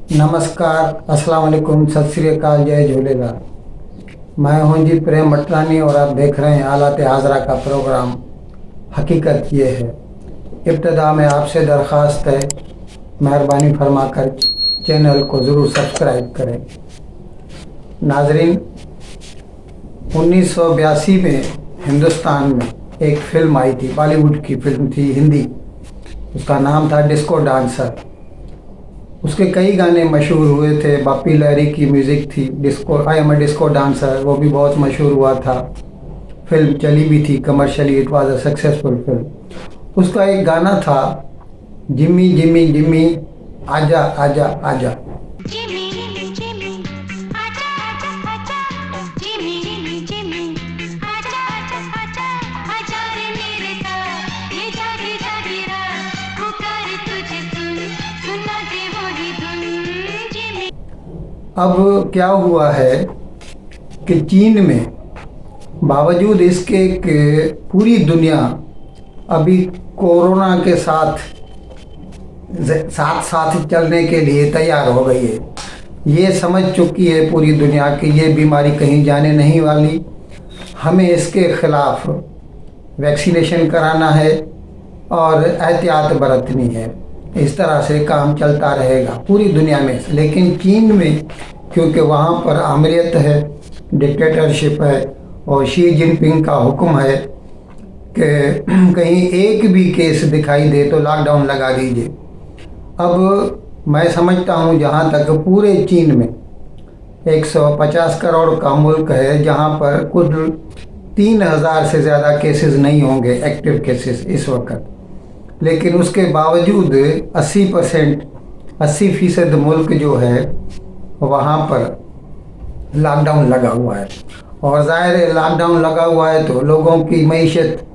नमस्कार, अस्सलाम वालेकुम, सत श्री अकाल, जय झूलेलाल। मैं हूं जी प्रेम मटरानी और आप देख रहे हैं हालात हाजरा का प्रोग्राम। हकीकत ये है। इब्तदा में आपसे दरख्वास्त है, मेहरबानी फरमाकर चैनल को ज़रूर सब्सक्राइब करें। नाजरीन, 1982 में हिंदुस्तान में एक फ़िल्म आई थी, बॉलीवुड की फ़िल्म थी, हिंदी। उसका नाम था डिस्को डांसर। उसके कई गाने मशहूर हुए थे। बापी लहरी की म्यूज़िक थी, disco I am a disco dancer, वो भी बहुत मशहूर हुआ था। फिल्म चली भी थी commercially, it was a successful film. उसका एक गाना था, जिम्मी जिम्मी जिम्मी आजा आजा आजा। अब क्या हुआ है कि चीन में बावजूद इसके कि पूरी दुनिया अभी कोरोना के साथ साथ साथ चलने के लिए तैयार हो गई है। ये समझ चुकी है पूरी दुनिया कि ये बीमारी कहीं जाने नहीं वाली। हमें इसके ख़िलाफ़ वैक्सीनेशन कराना है और एहतियात बरतनी है। इस तरह से काम चलता रहेगा पूरी दुनिया में। लेकिन चीन में, क्योंकि वहाँ पर आमरीत है, डिक्टेटरशिप है और शी जिनपिंग का हुक्म है कि कहीं एक भी केस दिखाई दे तो लॉकडाउन लगा दीजिए। अब मैं समझता हूँ जहाँ तक पूरे चीन में 150 करोड़ का मुल्क है, जहाँ पर कुल 3000 से ज़्यादा केसेस नहीं होंगे, एक्टिव केसेस इस वक्त। लेकिन उसके बावजूद 80% मुल्क जो है वहाँ पर लॉकडाउन लगा हुआ है। और ज़ाहिर है लॉकडाउन लगा हुआ है तो लोगों की मईशत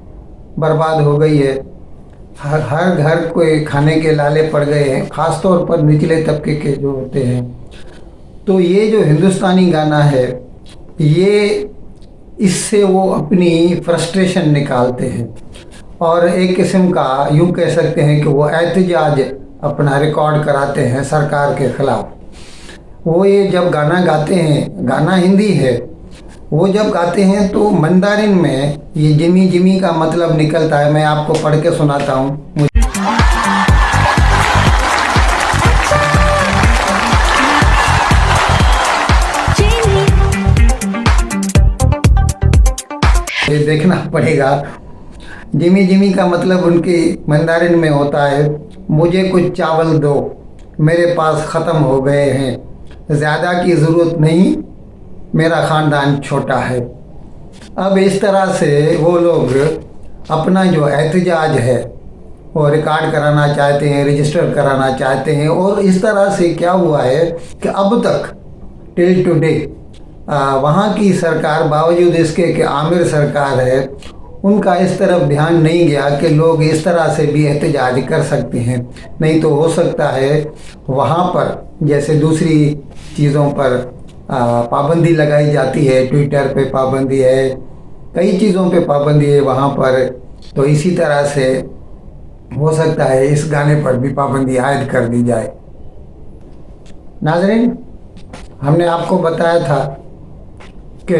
बर्बाद हो गई है। हर घर को खाने के लाले पड़ गए हैं, ख़ास तौर पर निचले तबके के जो होते हैं। तो ये जो हिंदुस्तानी गाना है, ये इससे वो अपनी फ्रस्ट्रेशन निकालते हैं और एक किस्म का यूँ कह सकते हैं कि वो एहतजाज अपना रिकॉर्ड कराते हैं सरकार के ख़िलाफ़। वो ये जब गाना गाते हैं, गाना हिंदी है, वो जब गाते हैं तो मंदारिन में ये जिमी जिमी का मतलब निकलता है। मैं आपको पढ़ के सुनाता हूँ। ये देखना पड़ेगा। जिमी जिमी का मतलब उनकी मंदारिन में होता है, मुझे कुछ चावल दो, मेरे पास ख़त्म हो गए हैं, ज़्यादा की ज़रूरत नहीं, मेरा ख़ानदान छोटा है। अब इस तरह से वो लोग अपना जो एहतजाज है वो रिकॉर्ड कराना चाहते हैं, रजिस्टर कराना चाहते हैं। और इस तरह से क्या हुआ है कि अब तक टिल टुडे वहाँ की सरकार, बावजूद इसके कि आमिर सरकार है, उनका इस तरफ ध्यान नहीं गया कि लोग इस तरह से भी एहतजाज कर सकते हैं। नहीं तो हो सकता है वहाँ पर जैसे दूसरी चीज़ों पर पाबंदी लगाई जाती है, ट्विटर पे पाबंदी है, कई चीज़ों पे पाबंदी है वहाँ पर, तो इसी तरह से हो सकता है इस गाने पर भी पाबंदी आयद कर दी जाए। नाज़रीन, हमने आपको बताया था कि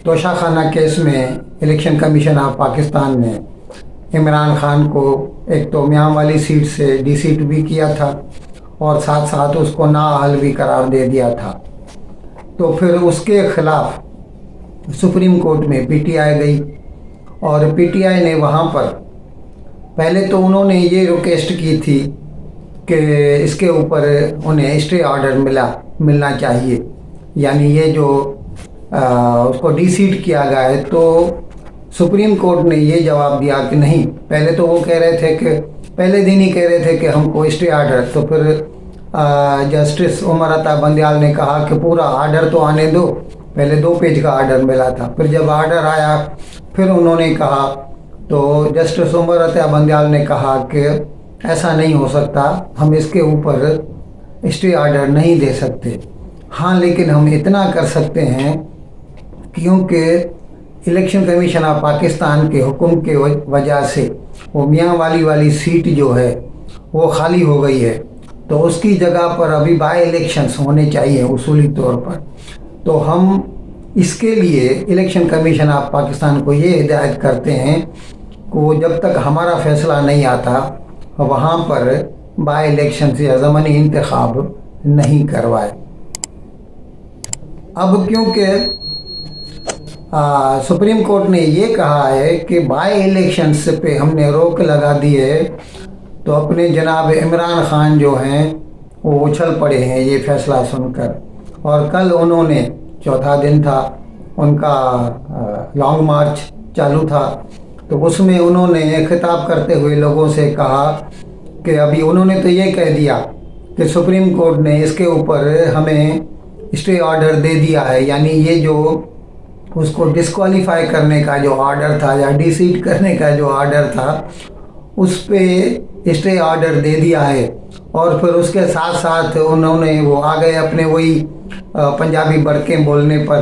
तोशाखाना केस में इलेक्शन कमीशन ऑफ पाकिस्तान ने इमरान खान को एक तो म्याम वाली सीट से डिसीट भी किया था और साथ साथ उसको नाअहल भी करार दे दिया था। तो फिर उसके ख़िलाफ़ सुप्रीम कोर्ट में पीटीआई गई और पीटीआई ने वहाँ पर पहले तो उन्होंने ये रिक्वेस्ट की थी कि इसके ऊपर उन्हें स्टे ऑर्डर मिलना चाहिए, यानी ये जो उसको डिसीट किया गया है। तो सुप्रीम कोर्ट ने ये जवाब दिया कि नहीं, पहले तो वो कह रहे थे कि पहले दिन ही कह रहे थे कि हमको स्टे ऑर्डर। तो फिर जस्टिस उमर अता बंदयाल ने कहा कि पूरा ऑर्डर तो आने दो। पहले 2 पेज का ऑर्डर मिला था, फिर जब ऑर्डर आया फिर उन्होंने कहा, तो जस्टिस उमर अता बंदयाल ने कहा कि ऐसा नहीं हो सकता, हम इसके ऊपर स्टे ऑर्डर नहीं दे सकते। हाँ, लेकिन हम इतना कर सकते हैं क्योंकि इलेक्शन कमीशन ऑफ पाकिस्तान के हुक्म के वजह से वो मियाँ वाली सीट जो है वो खाली हो गई है। तो उसकी जगह पर अभी बाई इलेक्शंस होने चाहिए उसूली तौर पर। तो हम इसके लिए इलेक्शन कमीशन ऑफ पाकिस्तान को ये हिदायत करते हैं कि जब तक हमारा फैसला नहीं आता वहाँ पर बाई इलेक्शन या ज़मानी इंतखाब नहीं करवाए। अब क्योंकि सुप्रीम कोर्ट ने ये कहा है कि बाई इलेक्शंस पे हमने रोक लगा दी है, तो अपने जनाब इमरान खान जो हैं वो उछल पड़े हैं ये फैसला सुनकर। और कल उन्होंने, चौथा दिन था उनका, लॉन्ग मार्च चालू था, तो उसमें उन्होंने खिताब करते हुए लोगों से कहा कि अभी उन्होंने तो ये कह दिया कि सुप्रीम कोर्ट ने इसके ऊपर हमें स्टे ऑर्डर दे दिया है, यानी ये जो उसको डिस्क्वालीफाई करने का जो ऑर्डर था या डिसीट करने का जो ऑर्डर था उस पे स्टे ऑर्डर दे दिया है। और फिर उसके साथ साथ उन्होंने वो आ गए अपने वही पंजाबी बड़के बोलने पर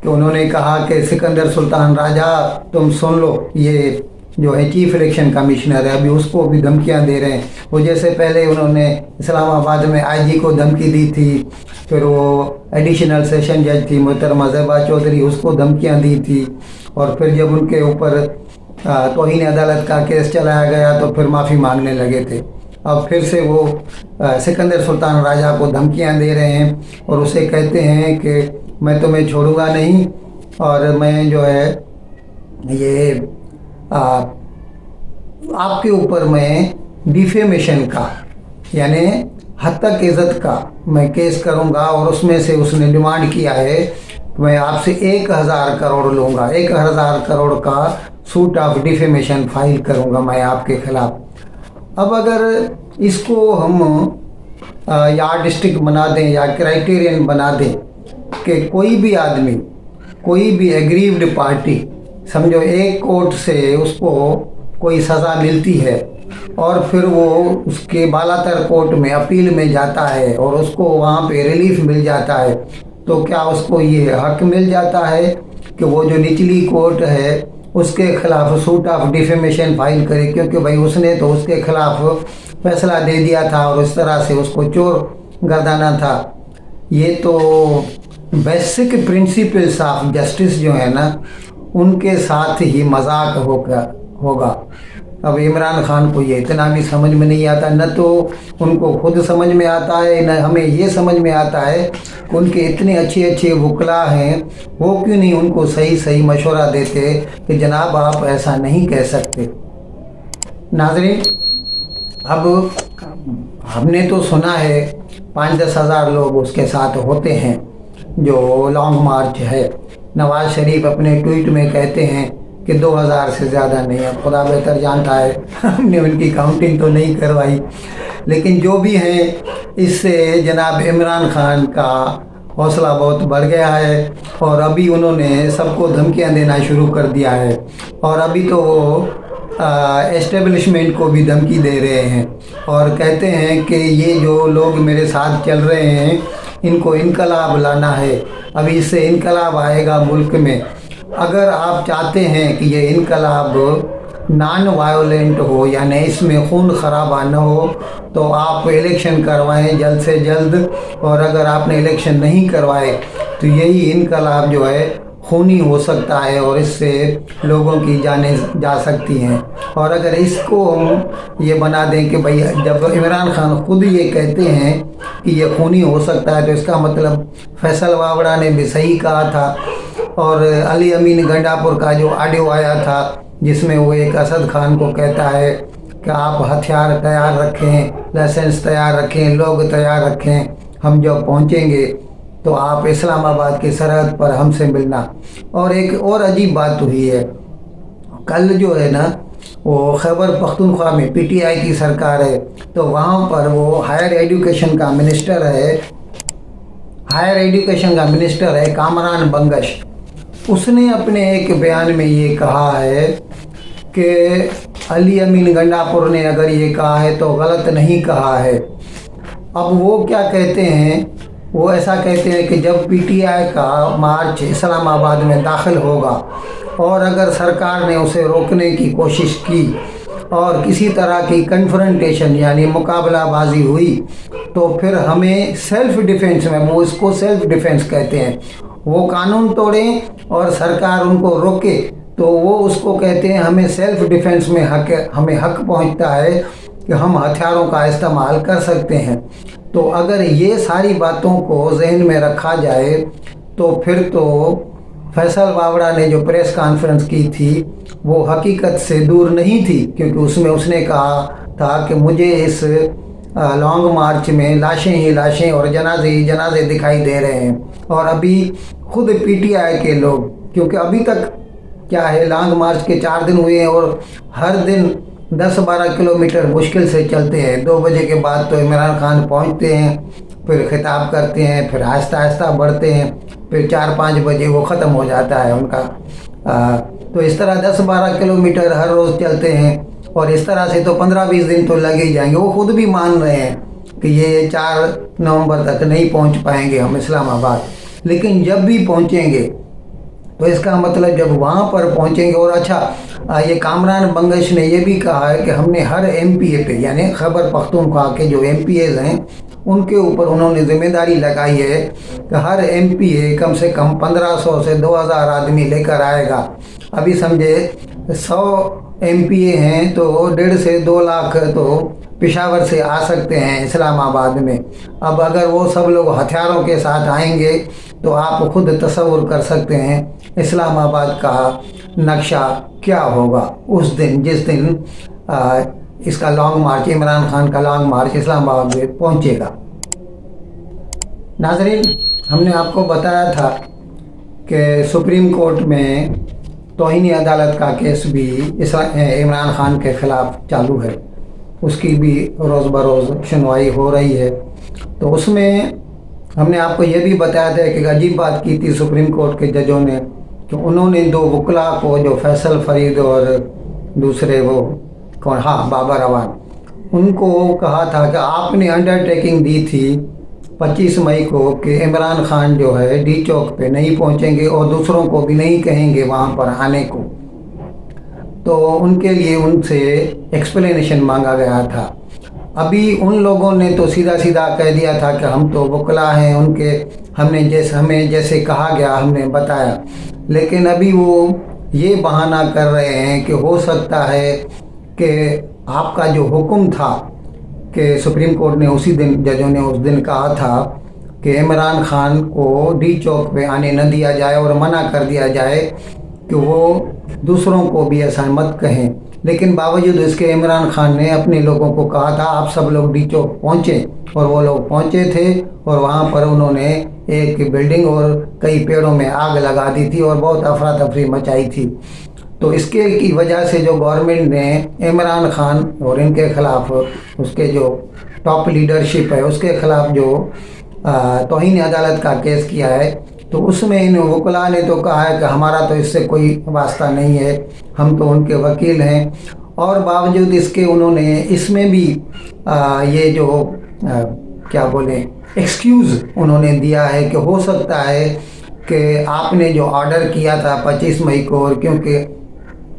कि उन्होंने कहा कि सिकंदर सुल्तान राजा तुम सुन लो, ये जो है चीफ इलेक्शन कमिश्नर है, अभी उसको भी धमकियां दे रहे हैं। वो जैसे पहले उन्होंने इस्लामाबाद में आईजी को धमकी दी थी, फिर वो एडिशनल सेशन जज थी मोहतरमा ज़ेबा चौधरी, उसको धमकियां दी थी, और फिर जब उनके ऊपर तौहीन अदालत का केस चलाया गया तो फिर माफ़ी मांगने लगे थे। अब फिर से वो सिकंदर सुल्तान राजा को धमकियां दे रहे हैं और उसे कहते हैं कि मैं तुम्हें छोड़ूंगा नहीं, और मैं जो है ये आपके ऊपर मैं डिफेमेशन का यानी हत्तक इज़्ज़त का मैं केस करूंगा। और उसमें से उसने डिमांड किया है कि मैं आपसे 1000 करोड़ लूँगा, 1000 करोड़ का सूट ऑफ डिफेमेशन फाइल करूंगा मैं आपके खिलाफ। अब अगर इसको हम यार्डस्टिक बना दें या क्राइटेरियन बना दें कि कोई भी आदमी, कोई भी एग्रीव्ड पार्टी, समझो एक कोर्ट से उसको कोई सज़ा मिलती है और फिर वो उसके बालातर कोर्ट में अपील में जाता है और उसको वहाँ पे रिलीफ मिल जाता है, तो क्या उसको ये हक मिल जाता है कि वो जो निचली कोर्ट है उसके खिलाफ सूट ऑफ डिफेमेशन फाइल करे, क्योंकि भाई उसने तो उसके खिलाफ फैसला दे दिया था और इस तरह से उसको चोर गर्दाना था। ये तो बेसिक प्रिंसिपल्स ऑफ जस्टिस जो है ना उनके साथ ही मजाक होगा। अब इमरान खान को ये इतना भी समझ में नहीं आता, न तो उनको खुद समझ में आता है, न हमें ये समझ में आता है कि उनके इतने अच्छे अच्छे वकला हैं, वो क्यों नहीं उनको सही सही मशवरा देते कि जनाब आप ऐसा नहीं कह सकते। नाज़रीन, अब हमने तो सुना है 5-10 हज़ार लोग उसके साथ होते हैं जो लॉन्ग मार्च है। नवाज़ शरीफ अपने ट्वीट में कहते हैं कि 2000 से ज़्यादा नहीं है, खुदा बेहतर जानता है, हमने उनकी काउंटिंग तो नहीं करवाई। लेकिन जो भी है, इससे जनाब इमरान खान का हौसला बहुत बढ़ गया है और अभी उन्होंने सबको धमकियां देना शुरू कर दिया है। और अभी तो वो एस्टेब्लिशमेंट को भी धमकी दे रहे हैं और कहते हैं कि ये जो लोग मेरे साथ चल रहे हैं इनको इनकलाब लाना है, अभी इससे इनकलाब आएगा मुल्क में। अगर आप चाहते हैं कि ये इनकलाब नॉन वायोलेंट हो यानी इसमें खून खराबा न हो, तो आप इलेक्शन करवाएं जल्द से जल्द। और अगर आपने इलेक्शन नहीं करवाए तो यही इनकलाब जो है खूनी हो सकता है और इससे लोगों की जानें जा सकती हैं। और अगर इसको हम ये बना दें कि भाई जब इमरान खान खुद ये कहते हैं कि ये खूनी हो सकता है, तो इसका मतलब फैसल वावड़ा ने भी सही कहा था। और अली अमीन गंडापुर का जो ऑडियो आया था जिसमें वो एक असद खान को कहता है कि आप हथियार तैयार रखें, लाइसेंस तैयार रखें, लोग तैयार रखें, हम जब पहुंचेंगे तो आप इस्लामाबाद की सरहद पर हमसे मिलना। और एक और अजीब बात हुई है, कल जो है ना वो खैबर पख्तूनख्वा में पीटीआई की सरकार है, तो वहाँ पर वो हायर एजुकेशन का मिनिस्टर है कामरान बंगश। उसने अपने एक बयान में ये कहा है कि अली अमीन गंडापुर ने अगर ये कहा है तो गलत नहीं कहा है। अब वो क्या कहते हैं, वो ऐसा कहते हैं कि जब पीटीआई का मार्च इस्लामाबाद में दाखिल होगा और अगर सरकार ने उसे रोकने की कोशिश की और किसी तरह की कन्फ्रंटेशन यानी मुकाबलाबाजी हुई तो फिर हमें सेल्फ डिफेंस में, वो इसको सेल्फ डिफेंस कहते हैं, वो कानून तोड़ें और सरकार उनको रोके तो वो उसको कहते हैं हमें सेल्फ डिफेंस में हमें हक पहुंचता है कि हम हथियारों का इस्तेमाल कर सकते हैं। तो अगर ये सारी बातों को जहन में रखा जाए तो फिर तो फैसल बावड़ा ने जो प्रेस कॉन्फ्रेंस की थी वो हकीकत से दूर नहीं थी, क्योंकि उसमें उसने कहा था कि मुझे इस लॉन्ग मार्च में लाशें ही लाशें और जनाजे ही जनाजे दिखाई दे रहे हैं। और अभी खुद पीटीआई के लोग, क्योंकि अभी तक क्या है, लॉन्ग मार्च के 4 दिन हुए हैं और हर दिन 10-12 किलोमीटर मुश्किल से चलते हैं। 2 बजे के बाद तो इमरान खान पहुंचते हैं, फिर खिताब करते हैं, फिर आहिस्ता आहिस्ता बढ़ते हैं, फिर 4-5 बजे वो ख़त्म हो जाता है उनका। तो इस तरह 10-12 किलोमीटर हर रोज़ चलते हैं और इस तरह से तो 15-20 दिन तो लगे ही जाएंगे। वो खुद भी मान रहे हैं कि ये 4 नवंबर तक नहीं पहुंच पाएंगे हम इस्लामाबाद, लेकिन जब भी पहुंचेंगे तो इसका मतलब जब वहाँ पर पहुँचेंगे। और अच्छा, ये कामरान बंगश ने ये भी कहा है कि हमने हर एमपीए पे, यानी खैबर पख्तूनख्वा के जो एमपीएज हैं उनके ऊपर उन्होंने जिम्मेदारी लगाई है कि हर एमपीए कम से कम 1500 से 2000 आदमी लेकर आएगा। अभी समझे 100 एमपीए हैं तो 1.5 से 2 लाख तो पेशावर से आ सकते हैं इस्लामाबाद में। अब अगर वो सब लोग हथियारों के साथ आएंगे तो आप खुद तसव्वुर कर सकते हैं इस्लामाबाद का नक्शा क्या होगा उस दिन, जिस दिन इसका लॉन्ग मार्च, इमरान खान का लॉन्ग मार्च इस्लामाबाद में पहुंचेगा। नाज़रीन, हमने आपको बताया था कि सुप्रीम कोर्ट में तौहीन अदालत का केस भी इमरान खान के ख़िलाफ़ चालू है, उसकी भी रोज़ बरोज़ सुनवाई हो रही है। तो उसमें हमने आपको ये भी बताया था कि अजीब बात की थी सुप्रीम कोर्ट के जजों ने कि उन्होंने 2 वकला को, जो फैसल फरीद और दूसरे वो कौन, हाँ, बाबर अवान, उनको कहा था कि आपने अंडरटेकिंग दी थी 25 मई को कि इमरान खान जो है डी चौक पे नहीं पहुंचेंगे और दूसरों को भी नहीं कहेंगे वहाँ पर आने को। तो उनके लिए उनसे एक्सप्लेनेशन मांगा गया था। अभी उन लोगों ने तो सीधा सीधा कह दिया था कि हम तो वकला हैं उनके, हमें जैसे कहा गया हमने बताया। लेकिन अभी वो ये बहाना कर रहे हैं कि हो सकता है कि आपका जो हुक्म था कि सुप्रीम कोर्ट ने उसी दिन, जजों ने उस दिन कहा था कि इमरान खान को डी चौक पे आने न दिया जाए और मना कर दिया जाए कि वो दूसरों को भी ऐसा मत कहें। लेकिन बावजूद इसके इमरान खान ने अपने लोगों को कहा था आप सब लोग डी चौक पहुँचे, और वो लोग पहुँचे थे और वहाँ पर उन्होंने एक बिल्डिंग और कई पेड़ों में आग लगा दी थी और बहुत अफरा तफरी मचाई थी। तो इसके की वजह से जो गवर्नमेंट ने इमरान खान और इनके ख़िलाफ़, उसके जो टॉप लीडरशिप है उसके ख़िलाफ़ जो तौहीन अदालत का केस किया है, तो उसमें इन वकला ने तो कहा है कि हमारा तो इससे कोई वास्ता नहीं है, हम तो उनके वकील हैं। और बावजूद इसके उन्होंने इसमें भी ये जो क्या बोले एक्सक्यूज़ उन्होंने दिया है कि हो सकता है कि आपने जो ऑर्डर किया था 25 मई को, और क्योंकि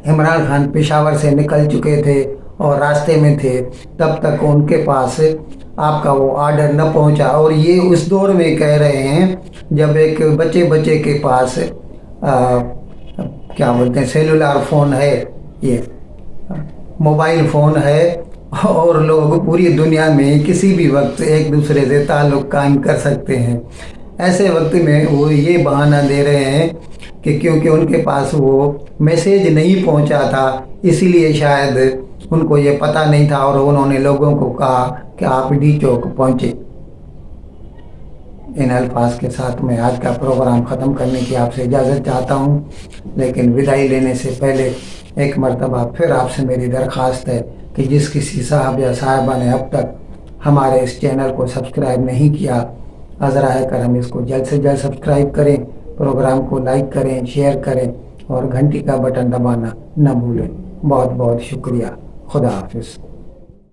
इमरान खान पेशावर से निकल चुके थे और रास्ते में थे, तब तक उनके पास आपका वो ऑर्डर न पहुंचा। और ये उस दौर में कह रहे हैं जब एक बच्चे के पास क्या बोलते हैं, सेलुलर फ़ोन है, ये मोबाइल फ़ोन है, और लोग पूरी दुनिया में किसी भी वक्त एक दूसरे से ताल्लुक़ कायम कर सकते हैं। ऐसे वक्त में वो ये बहाना दे रहे हैं कि क्योंकि उनके पास वो मैसेज नहीं पहुंचा था, इसीलिए शायद उनको ये पता नहीं था और उन्होंने लोगों को कहा कि आप डी चौक पहुँचे। इन अल्फाज के साथ मैं आज का प्रोग्राम ख़त्म करने की आपसे इजाज़त चाहता हूँ, लेकिन विदाई लेने से पहले एक मरतबा फिर आपसे मेरी दरख्वास्त है कि जिस किसी साहब या साहिबा ने अब तक हमारे इस चैनल को सब्सक्राइब नहीं किया, अज़रा है कर हम इसको जल्द से जल्द सब्सक्राइब करें, प्रोग्राम को लाइक करें, शेयर करें और घंटी का बटन दबाना न भूलें। बहुत बहुत शुक्रिया। खुदा हाफिज़।